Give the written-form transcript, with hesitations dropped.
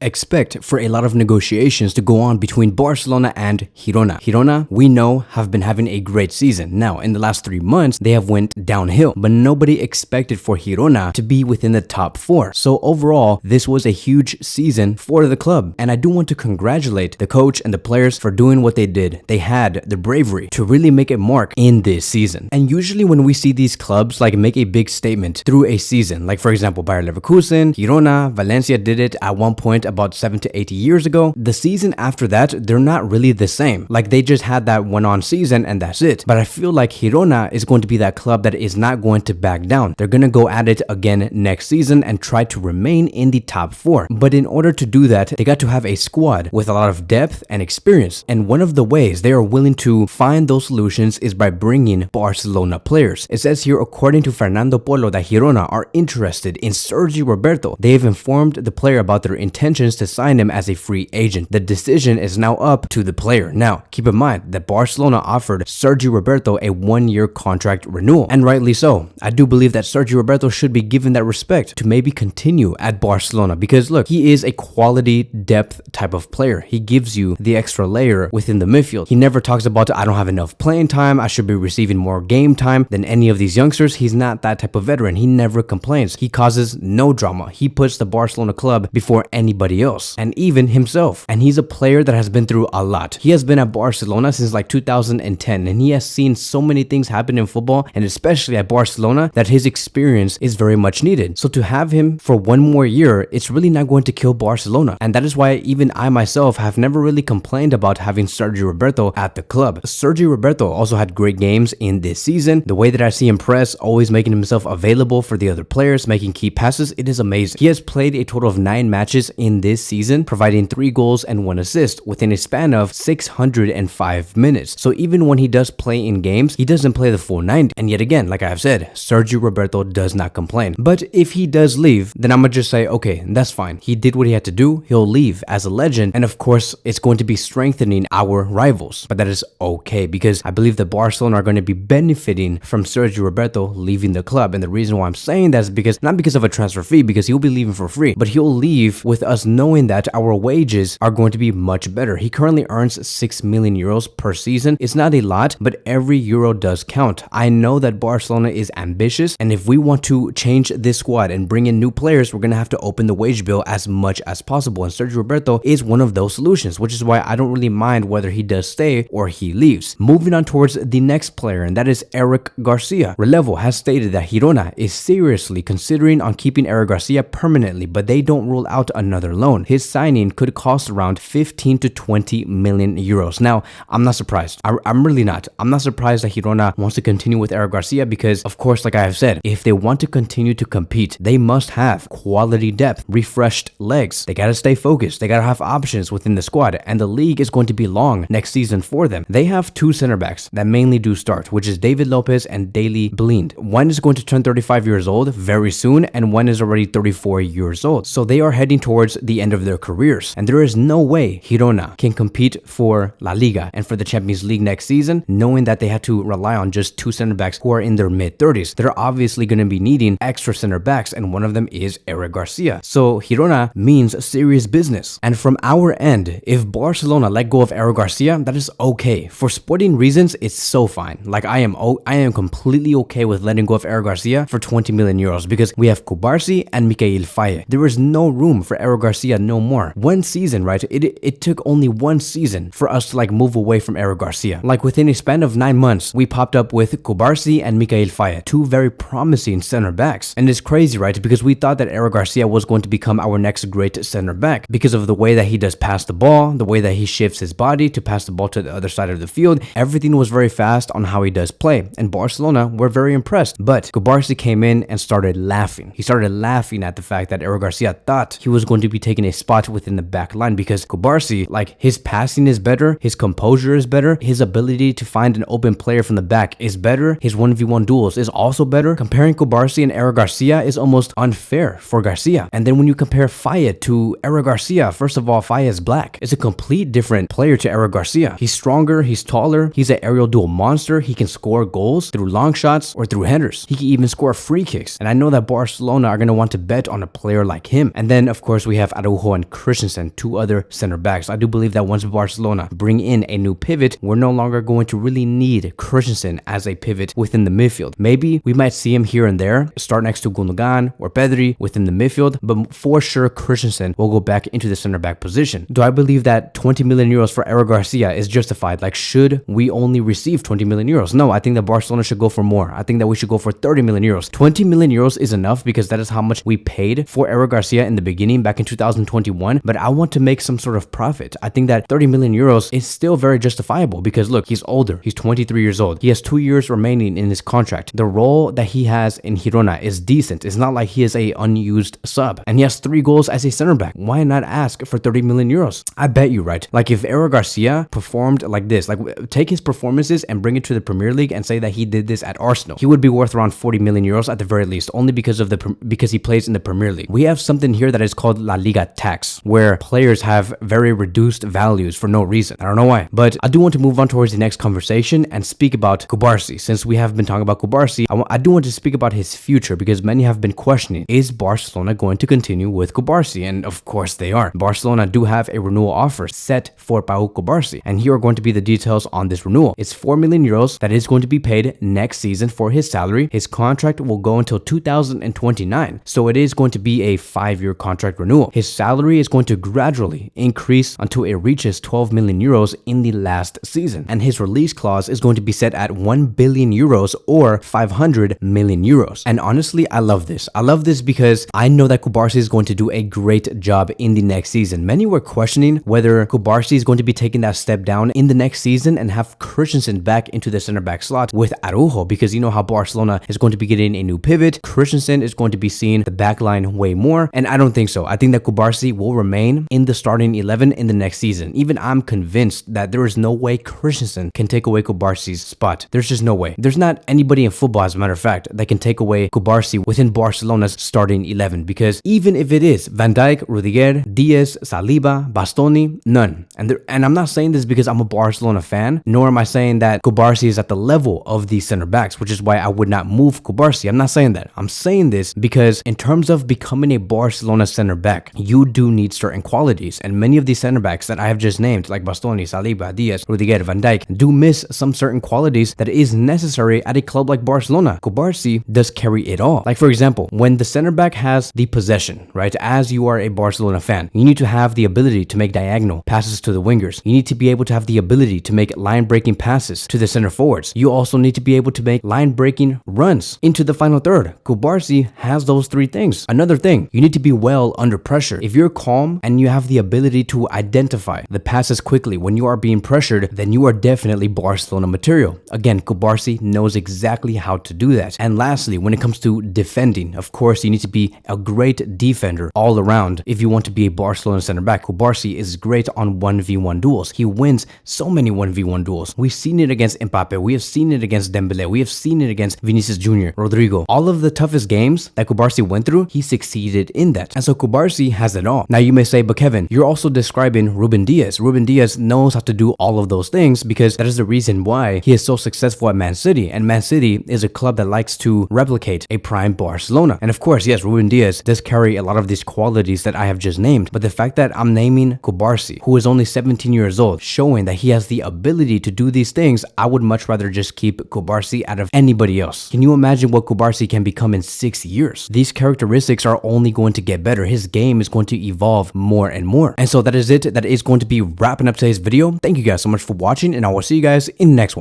expect for a lot of negotiations to go on between Barcelona and Girona. Girona, we know, have been having a great season. Now, in the last 3 months, they have went downhill, but nobody expected for Girona to be within the top 4. So overall, this was a huge season for the club. And I do want to congratulate the coach and the players for doing what they did. They had the bravery to really make a mark in this season. And usually when we see these clubs like make a big statement through a season, like for example, Bayer Leverkusen, Girona, Valencia did it at one point about 7 to 8 years ago. The season after that, they're not really the same. Like they just had that one-on season and that's it. But I feel like Girona is going to be that club that is not going to back down. They're going to go at it again next season and try to remain in the top 4. But in order to do that, they got to have a squad with a lot of depth and experience. And one of the ways they are willing to find those solutions is by bringing Barcelona players. It says here, according to Fernando Polo, that Girona are interested in Sergi Roberto. They have informed the player about their intentions to sign him as a free agent. The decision is now up to the player. Now, keep in mind that Barcelona offered Sergi Roberto a 1-year contract renewal, and rightly so. I do believe that Sergi Roberto should be given that respect to maybe continue at Barcelona because look, he is a quality depth type of player. He gives you the extra layer within the midfield. He never talks about, I don't have enough playing time, I should be receiving more game time than any of these youngsters. He's not that type of veteran. He never complains. He causes no drama. He puts the Barcelona club before anybody else and even himself. And he's a player that has been through a lot. He has been at Barcelona since like 2010 and he has seen so many things happen in football and especially at Barcelona that his experience is very much needed. So to have him for 1 more year, it's really not going to kill Barcelona. And that is why even I myself have never really complained about having Sergi Roberto at the club. Sergi Roberto also had great games in this season. The way that I see him press, always making himself available for the other players, making key passes, it is amazing. He has played a total of 9 matches in this season, providing 3 goals and 1 assist within a span of 605 minutes. So even when he does play in games, he doesn't play the full 90. And yet again, like I have said, Sergi Roberto does not complain. But if he does leave, then I'm gonna just say, okay, that's fine. He did what he had to do. He'll leave as a legend. And of course, it's going to be strengthening our rivals. But that is okay because I believe that Barcelona are going to be benefiting from Sergi Roberto leaving the club. And the reason why I'm saying that is because, not because of a transfer fee, because he'll be leaving for free, but he'll leave with us knowing that our wages are going to be much better. He currently earns 6 million euros per season. It's not a lot, but every euro does count. I know that Barcelona is ambitious, and if we want to change this squad and bring in new players, we're going to have to open the wage bill as much as possible. And Sergi Roberto is one of those solutions, which is why I don't really mind whether he does stay or he leaves. Moving on towards the next player, and that is Eric Garcia. Relevo has stated that Girona is seriously considering on keeping Eric Garcia permanently, but they don't rule out another loan. His signing could cost around 15 to 20 million euros. Now, I'm not surprised. I'm really not. I'm not surprised that Girona wants to continue with Eric Garcia because, of course, like I have said, if they want to continue to compete, they must have quality depth, refreshed legs. They got to stay focused. They got to have options within the squad, and the league is going to be long next season for them. They have 2 center backs that mainly do start, which is David Lopez and Daley Blind. One is going to turn 35 years old very soon, and one is already 34 years old. So they are heading towards the end of their careers, and there is no way Girona can compete for La Liga and for the Champions League next season, knowing that they had to rely on just 2 center backs who are in their mid-30s. They're obviously going to be needing extra center backs, and one of them is Eric Garcia. So Girona means serious business. And from our end, if Barcelona let go of Eric Garcia, that is okay. For sporting reasons, it's so fine. Like I am completely okay with letting go of Eric Garcia for 20 million euros because we have Cubarsi and Michael Faye. There is no room for Eric Garcia no more. 1 season, right? It took only 1 season for us to like move away from Eric Garcia. Like within a span of 9 months, we popped up with Cubarsi and Michael Faye, 2 very promising center backs. And it's crazy, right? Because we thought that Eric Garcia was going to become our next great center back because of the way that he does pass the ball, the way that he shifts his body to pass the ball to the other side of the field. Everything was very fast on how he does play. And Barcelona were very impressed. But Cubarsi came in and started laughing. He started laughing at the fact that Eric Garcia thought he was going to be taking a spot within the back line because Cubarsi, like his passing is better, his composure is better, his ability to find an open player from the back is better, his 1v1 duels is also better. Comparing Cubarsi and Eric Garcia is almost unfair for Garcia. And then when you compare Faye to Eric Garcia, first of all, Faye is black. It's a complete different player to Eric Garcia. He's stronger, he's taller, he's an aerial duel monster. He can score goals through long shots or through headers. He can even score free kicks. And I know that Barcelona are going to want to bet on a player like him. And then, of course, we have have Araujo and Christensen, two other center backs. I do believe that once Barcelona bring in a new pivot, we're no longer going to really need Christensen as a pivot within the midfield. Maybe we might see him here and there, start next to Gundogan or Pedri within the midfield, but for sure Christensen will go back into the center back position. Do I believe that 20 million euros for Eric Garcia is justified? Like, should we only receive 20 million euros? No, I think that Barcelona should go for more. I think that we should go for 30 million euros. 20 million euros is enough because that is how much we paid for Eric Garcia in the beginning back in 2021, but I want to make some sort of profit. I think that 30 million euros is still very justifiable because look, he's older. He's 23 years old. He has 2 years remaining in his contract. The role that he has in Girona is decent. It's not like he is a unused sub, and he has 3 goals as a center back. Why not ask for 30 million euros? I bet you, right? Like, if Eric Garcia performed like this, like take his performances and bring it to the Premier League and say that he did this at Arsenal, he would be worth around 40 million euros at the very least, only because of because he plays in the Premier League. We have something here that is called La Liga tax, where players have very reduced values for no reason. I don't know why, but I do want to move on towards the next conversation and speak about Cubarsi. Since we have been talking about Cubarsi, I do want to speak about his future because many have been questioning, is Barcelona going to continue with Cubarsi? And of course they are. Barcelona do have a renewal offer set for Pau Cubarsi, and here are going to be the details on this renewal. It's 4 million euros that is going to be paid next season for his salary. His contract will go until 2029, so it is going to be a 5-year contract renewal. His salary is going to gradually increase until it reaches 12 million euros in the last season, and his release clause is going to be set at 1 billion euros or 500 million euros. And honestly, I love this. I love this because I know that Cubarsi is going to do a great job in the next season. Many were questioning whether Cubarsi is going to be taking that step down in the next season and have Christensen back into the center back slot with Araujo, because you know how Barcelona is going to be getting a new pivot. Christensen is going to be seeing the back line way more, and I don't think so. I think that Cubarsi will remain in the starting 11 in the next season. Even I'm convinced that there is no way Christensen can take away Cubarsi's spot. There's just no way. There's not anybody in football, as a matter of fact, that can take away Cubarsi within Barcelona's starting 11, because even if it is Van Dijk, Rudiger, Diaz, Saliba, Bastoni, none. And I'm not saying this because I'm a Barcelona fan, nor am I saying that Cubarsi is at the level of these center backs, which is why I would not move Cubarsi. I'm not saying that. I'm saying this because in terms of becoming a Barcelona center back, you do need certain qualities, and many of these center backs that I have just named, like Bastoni, Saliba, Diaz, Rudiger, Van Dijk, do miss some certain qualities that is necessary at a club like Barcelona. Cubarsi does carry it all. Like, for example, when the center back has the possession, right, as you are a Barcelona fan, you need to have the ability to make diagonal passes to the wingers. You need to be able to have the ability to make line-breaking passes to the center forwards. You also need to be able to make line-breaking runs into the final third. Cubarsi has those 3 things. Another thing, you need to be well under pressure. If you're calm and you have the ability to identify the passes quickly when you are being pressured, then you are definitely Barcelona material. Again, Cubarsi knows exactly how to do that. And lastly, when it comes to defending, of course, you need to be a great defender all around if you want to be a Barcelona center back. Cubarsi is great on 1v1 duels. He wins so many 1v1 duels. We've seen it against Mbappe. We have seen it against Dembele. We have seen it against Vinicius Jr., Rodrigo. All of the toughest games that Cubarsi went through, he succeeded in that. And so Cubarsi has it all. Now you may say, but Kevin, you're also describing Ruben Diaz. Ruben Diaz knows how to do all of those things because that is the reason why he is so successful at Man City. And Man City is a club that likes to replicate a prime Barcelona. And of course, yes, Ruben Diaz does carry a lot of these qualities that I have just named. But the fact that I'm naming Cubarsi, who is only 17 years old, showing that he has the ability to do these things, I would much rather just keep Cubarsi out of anybody else. Can you imagine what Cubarsi can become in 6 years? These characteristics are only going to get better. His game is going to evolve more and more. And so that is it. That is going to be wrapping up today's video. Thank you guys so much for watching, and I will see you guys in the next one.